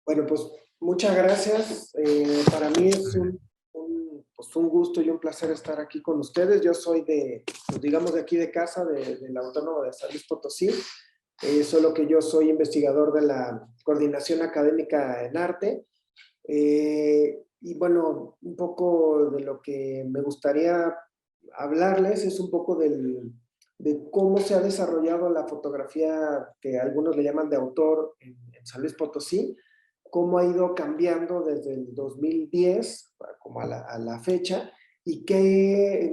Bueno, pues muchas gracias. Para mí es pues, un gusto y un placer estar aquí con ustedes. Yo soy pues, digamos, de aquí de casa, de la Autónoma de San Luis Potosí, solo que yo soy investigador de la Coordinación Académica en Arte. Y bueno, un poco de lo que me gustaría hablarles es un poco de cómo se ha desarrollado la fotografía que algunos le llaman de autor en San Luis Potosí, cómo ha ido cambiando desde el 2010 como a la fecha y que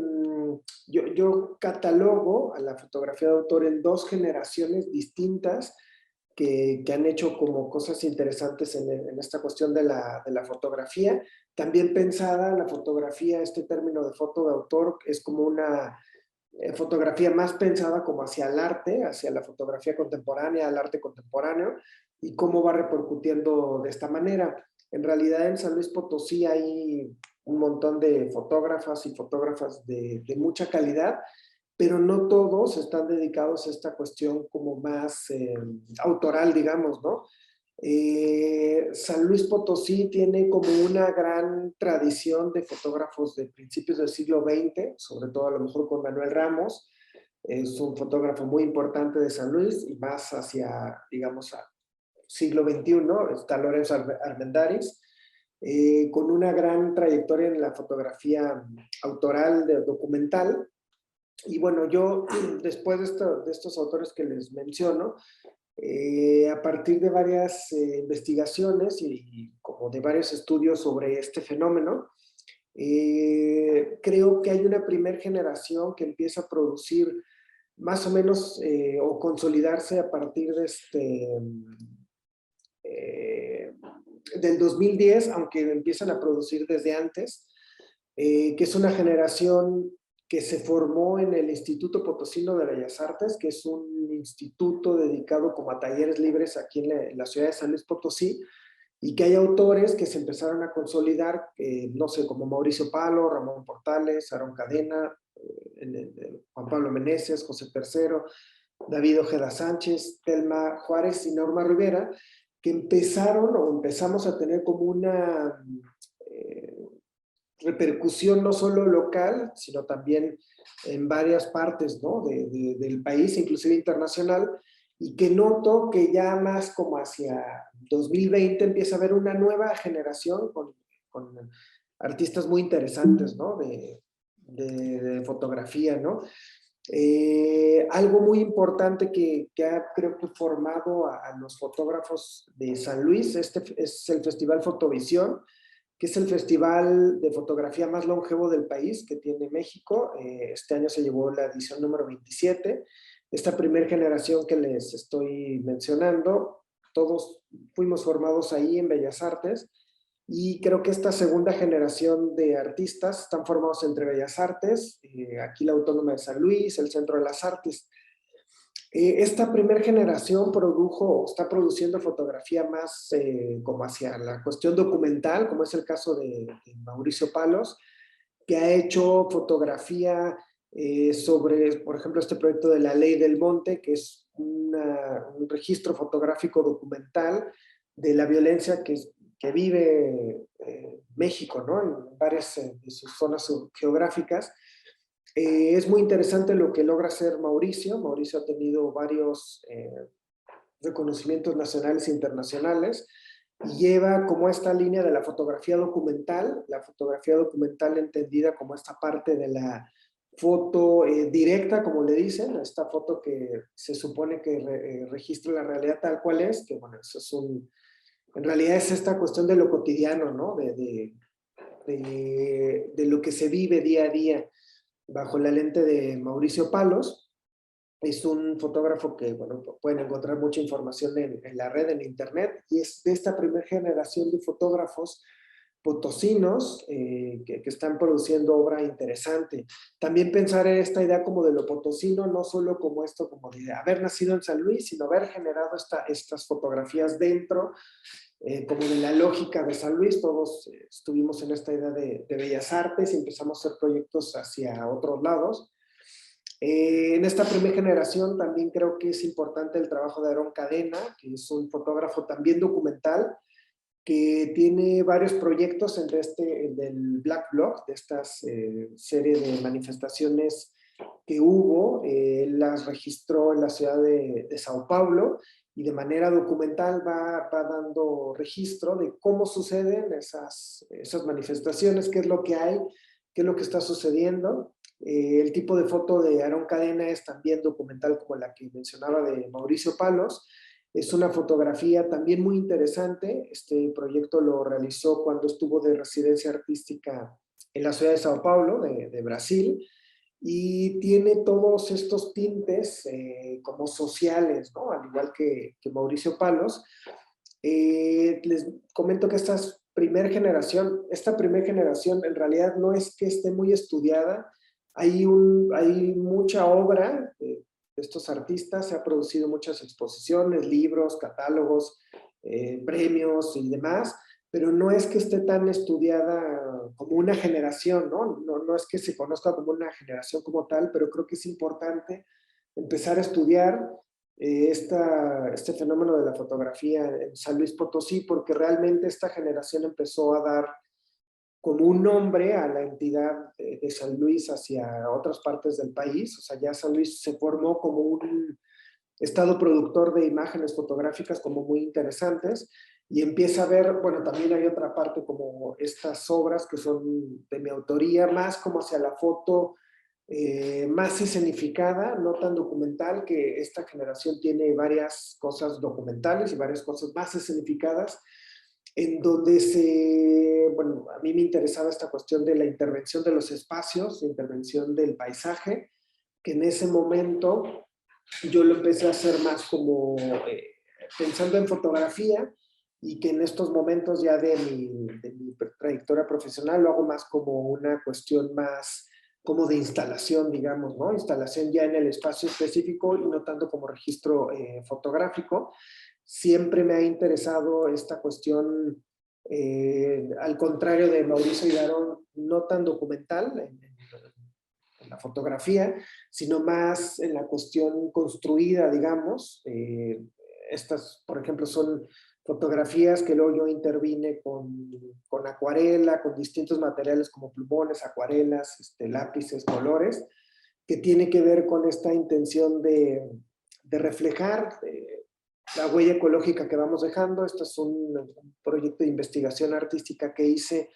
yo catalogo a la fotografía de autor en dos generaciones distintas que han hecho como cosas interesantes en esta cuestión de la fotografía. También pensada la fotografía, este término de foto de autor es como una fotografía más pensada como hacia el arte, hacia la fotografía contemporánea, al arte contemporáneo, y cómo va repercutiendo de esta manera. En realidad en San Luis Potosí hay un montón de fotógrafas y fotógrafas de mucha calidad, pero no todos están dedicados a esta cuestión como más autoral, digamos, ¿no? San Luis Potosí tiene como una gran tradición de fotógrafos de principios del siglo XX, sobre todo a lo mejor con Manuel Ramos, es un fotógrafo muy importante de San Luis y más hacia, digamos, al siglo XXI, está Lorenzo Armendáriz, con una gran trayectoria en la fotografía autoral, documental. Y bueno, yo después de estos autores que les menciono, a partir de varias investigaciones y como de varios estudios sobre este fenómeno, creo que hay una primera generación que empieza a producir más o menos o consolidarse a partir de eh, del 2010, aunque empiezan a producir desde antes, que es una generación que se formó en el Instituto Potosino de Bellas Artes, que es un instituto dedicado como a talleres libres aquí en la ciudad de San Luis Potosí, y que hay autores que se empezaron a consolidar, no sé, como Mauricio Palo, Ramón Portales, Aarón Cadena, Juan Pablo Meneses, José Tercero, David Ojeda Sánchez, Telma Juárez y Norma Rivera, que empezaron o empezamos a tener como una repercusión no solo local, sino también en varias partes, ¿no? Del país, inclusive internacional, y que noto que ya más como hacia 2020 empieza a haber una nueva generación con artistas muy interesantes, ¿no? De fotografía, ¿no? Algo muy importante que ha, creo que, formado a los fotógrafos de San Luis, este es el Festival Fotovisión, que es el festival de fotografía más longevo del país que tiene México. Este año se llevó la edición número 27. Esta primera generación que les estoy mencionando, todos fuimos formados ahí en Bellas Artes, y creo que esta segunda generación de artistas están formados entre Bellas Artes, aquí la Autónoma de San Luis, el Centro de las Artes. Esta primera generación está produciendo fotografía más como hacia la cuestión documental, como es el caso de Mauricio Palos, que ha hecho fotografía sobre, por ejemplo, este proyecto de La Ley del Monte, que es un registro fotográfico documental de la violencia que vive México, ¿no? En varias de sus zonas geográficas. Es muy interesante lo que logra hacer Mauricio. Mauricio ha tenido varios reconocimientos nacionales e internacionales y lleva como esta línea de la fotografía documental entendida como esta parte de la foto directa, como le dicen, esta foto que se supone que registra la realidad tal cual es, que bueno, eso es en realidad es esta cuestión de lo cotidiano, ¿no? De lo que se vive día a día bajo la lente de Mauricio Palos. Es un fotógrafo que, bueno, pueden encontrar mucha información en la red, en internet, y es de esta primera generación de fotógrafos potosinos que están produciendo obra interesante. También pensar en esta idea como de lo potosino, no solo como esto, como de haber nacido en San Luis, sino haber generado estas fotografías dentro como de la lógica de San Luis. Todos estuvimos en esta idea de Bellas Artes y empezamos a hacer proyectos hacia otros lados. En esta primera generación también creo que es importante el trabajo de Aarón Cadena, que es un fotógrafo también documental, que tiene varios proyectos entre el del Black Bloc, de estas serie de manifestaciones que hubo. Las registró en la ciudad de Sao Paulo y de manera documental va dando registro de cómo suceden esas manifestaciones, qué es lo que hay, qué es lo que está sucediendo. El tipo de foto de Aarón Cadena es también documental, como la que mencionaba de Mauricio Palos. Es una fotografía también muy interesante. Este proyecto lo realizó cuando estuvo de residencia artística en la ciudad de Sao Paulo, de Brasil, y tiene todos estos tintes como sociales, ¿no? Al igual que Mauricio Palos. Les comento que esta primera generación en realidad no es que esté muy estudiada. Hay mucha obra de estos artistas, se ha producido muchas exposiciones, libros, catálogos, premios y demás, pero no es que esté tan estudiada como una generación, ¿no? No es que se conozca como una generación como tal, pero creo que es importante empezar a estudiar este fenómeno de la fotografía en San Luis Potosí, porque realmente esta generación empezó a dar como un nombre a la entidad de San Luis hacia otras partes del país. O sea, ya San Luis se formó como un estado productor de imágenes fotográficas como muy interesantes, y empieza a ver, bueno, también hay otra parte como estas obras que son de mi autoría, más como hacia la foto más escenificada, no tan documental, que esta generación tiene varias cosas documentales y varias cosas más escenificadas, en donde bueno, a mí me interesaba esta cuestión de la intervención de los espacios, la intervención del paisaje, que en ese momento yo lo empecé a hacer más como pensando en fotografía, y que en estos momentos ya de mi trayectoria profesional lo hago más como una cuestión más como de instalación, digamos, ¿no? Instalación ya en el espacio específico y no tanto como registro fotográfico. Siempre me ha interesado esta cuestión, al contrario de Mauricio y Aarón, no tan documental en la fotografía, sino más en la cuestión construida, digamos. Estas, por ejemplo, son fotografías que luego yo intervine con acuarela, con distintos materiales como plumones, acuarelas, lápices, colores, que tiene que ver con esta intención de reflejar la huella ecológica que vamos dejando. Este es un proyecto de investigación artística que hice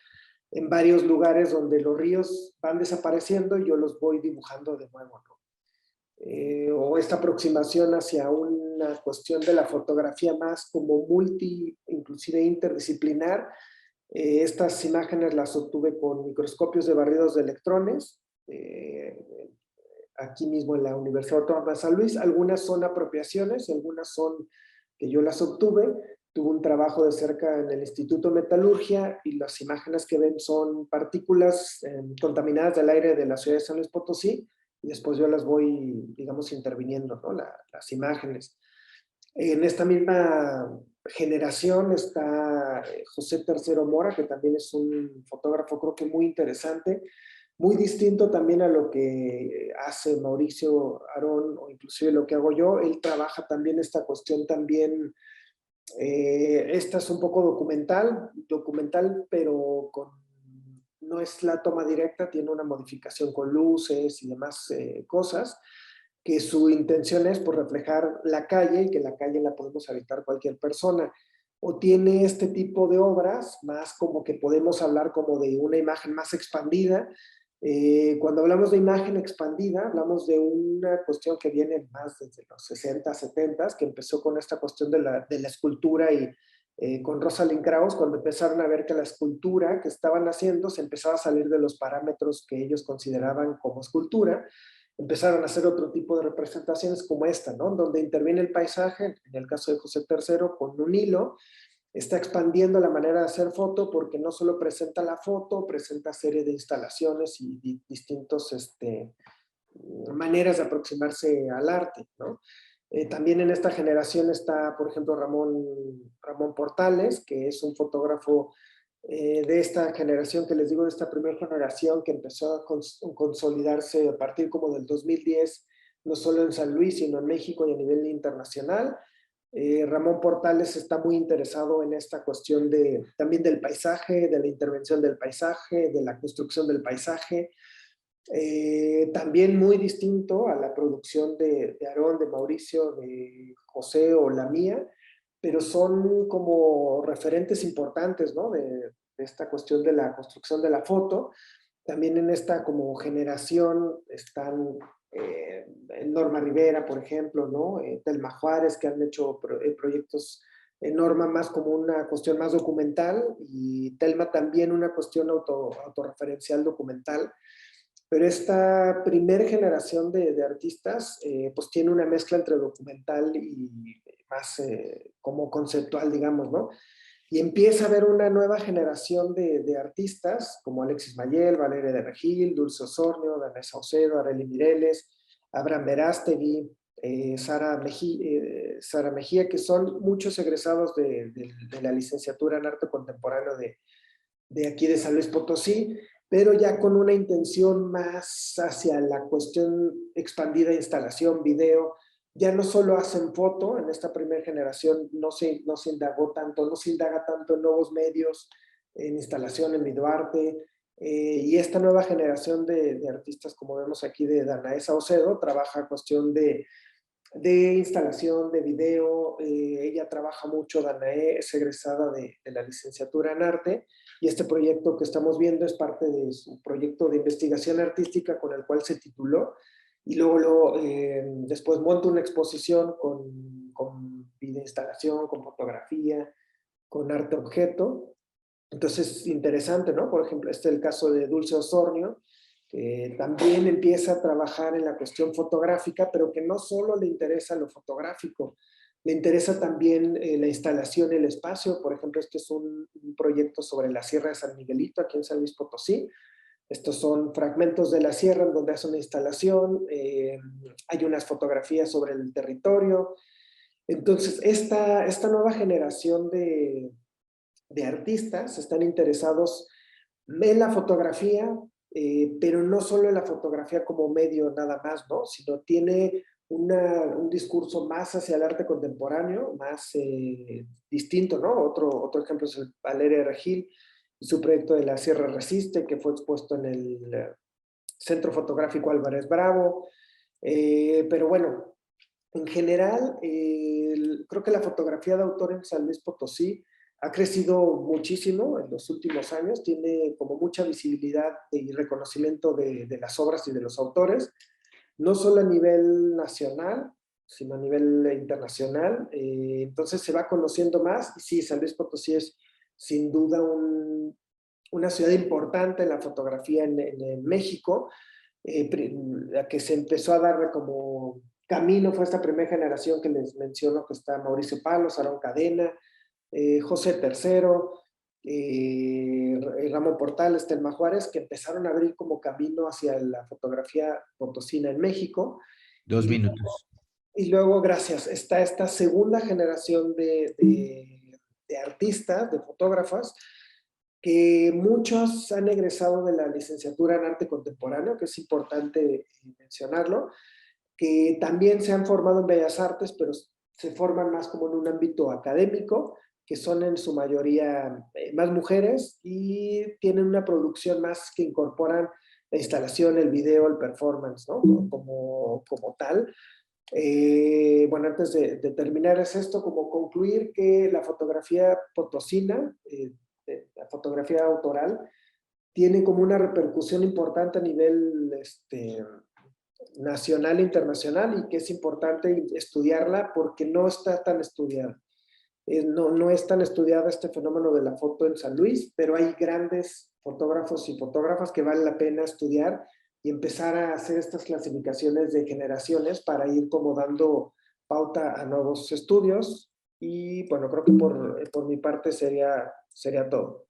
en varios lugares donde los ríos van desapareciendo y yo los voy dibujando de nuevo, ¿no? O esta aproximación hacia una cuestión de la fotografía más como inclusive interdisciplinar. Estas imágenes las obtuve con microscopios de barridos de electrones, aquí mismo en la Universidad Autónoma de San Luis. Algunas son apropiaciones, algunas son que yo las obtuve. Tuve un trabajo de cerca en el Instituto de Metalurgia, y las imágenes que ven son partículas contaminadas del aire de la ciudad de San Luis Potosí, y después yo las voy, digamos, interviniendo, ¿no? Las imágenes. En esta misma generación está José Tercero Mora, que también es un fotógrafo creo que muy interesante, muy distinto también a lo que hace Mauricio Aarón o inclusive lo que hago yo. Él trabaja también esta cuestión también, esta es un poco documental, pero no es la toma directa, tiene una modificación con luces y demás cosas, que su intención es por reflejar la calle, y que la calle la podemos habitar cualquier persona. O tiene este tipo de obras, más como que podemos hablar como de una imagen más expandida. Cuando hablamos de imagen expandida, hablamos de una cuestión que viene más desde los 60, 70, que empezó con esta cuestión de la escultura, y con Rosalind Krauss, cuando empezaron a ver que la escultura que estaban haciendo se empezaba a salir de los parámetros que ellos consideraban como escultura. Empezaron a hacer otro tipo de representaciones como esta, ¿no? Donde interviene el paisaje, en el caso de José Tercero, con un hilo. Está expandiendo la manera de hacer foto, porque no solo presenta la foto, presenta serie de instalaciones y distintos maneras de aproximarse al arte, ¿no? También en esta generación está, por ejemplo, Ramón Portales, que es un fotógrafo de esta generación que les digo, de esta primera generación que empezó a consolidarse a partir como del 2010, no solo en San Luis, sino en México y a nivel internacional. Ramón Portales está muy interesado en esta cuestión también del paisaje, de la intervención del paisaje, de la construcción del paisaje. También muy distinto a la producción de Aarón, de Mauricio, de José o la mía, pero son como referentes importantes, ¿no? De esta cuestión de la construcción de la foto. También en esta como generación están Norma Rivera, por ejemplo, ¿no? Telma Juárez, que han hecho proyectos, Norma más como una cuestión más documental y Telma también una cuestión autorreferencial documental. Pero esta primera generación de artistas pues tiene una mezcla entre documental y más como conceptual, digamos, ¿no? Y empieza a haber una nueva generación de artistas como Alexis Mayel, Valeria de Regil, Dulce Osornio, Dana Saucedo, Arely Mireles, Abraham Verástegui, Sara Mejía, que son muchos egresados de la licenciatura en arte contemporáneo de aquí de San Luis Potosí, pero ya con una intención más hacia la cuestión expandida de instalación, video. Ya no solo hacen foto, en esta primera generación no se indagó tanto, no se indaga tanto en nuevos medios, en instalación, en videoarte, y esta nueva generación de artistas, como vemos aquí de Danae Saucedo, trabaja cuestión de instalación, de video. Ella trabaja mucho, Danae es egresada de la licenciatura en arte, y este proyecto que estamos viendo es parte de su proyecto de investigación artística con el cual se tituló, y luego después monta una exposición con video instalación, con fotografía, con arte objeto. Entonces es interesante, ¿no? Por ejemplo, este es el caso de Dulce Osornio, que también empieza a trabajar en la cuestión fotográfica, pero que no solo le interesa lo fotográfico, le interesa también la instalación y el espacio. Por ejemplo, este es un proyecto sobre la Sierra de San Miguelito, aquí en San Luis Potosí. Estos son fragmentos de la sierra en donde hace una instalación, hay unas fotografías sobre el territorio. Entonces, esta nueva generación de artistas están interesados en la fotografía, pero no solo en la fotografía como medio nada más, ¿no? Sino tiene un discurso más hacia el arte contemporáneo, más distinto, ¿no? Otro ejemplo es el Valeria Regil y su proyecto de La Sierra Resiste, que fue expuesto en el Centro Fotográfico Álvarez Bravo. Pero bueno, en general, creo que la fotografía de autor en San Luis Potosí ha crecido muchísimo en los últimos años, tiene como mucha visibilidad y reconocimiento de las obras y de los autores, no solo a nivel nacional, sino a nivel internacional. Entonces se va conociendo más, y sí, San Luis Potosí es sin duda una ciudad importante en la fotografía en México, la que se empezó a dar como camino fue esta primera generación que les menciono, que está Mauricio Palos, Aarón Cadena, José Tercero, Ramón Portales, Telma Juárez, que empezaron a abrir como camino hacia la fotografía potosina en México. Dos Y, minutos. y luego, gracias, está esta segunda generación de artistas, de fotógrafas, que muchos han egresado de la licenciatura en arte contemporáneo, que es importante mencionarlo, que también se han formado en Bellas Artes, pero se forman más como en un ámbito académico, que son en su mayoría más mujeres y tienen una producción más que incorporan la instalación, el video, el performance, ¿no? Como tal. Bueno, antes de terminar es esto, como concluir que la fotografía potosina, la fotografía autoral, tiene como una repercusión importante a nivel nacional e internacional, y que es importante estudiarla porque no está tan estudiada. No es tan estudiada este fenómeno de la foto en San Luis, pero hay grandes fotógrafos y fotógrafas que vale la pena estudiar y empezar a hacer estas clasificaciones de generaciones para ir como dando pauta a nuevos estudios. Y bueno, creo que por mi parte sería todo.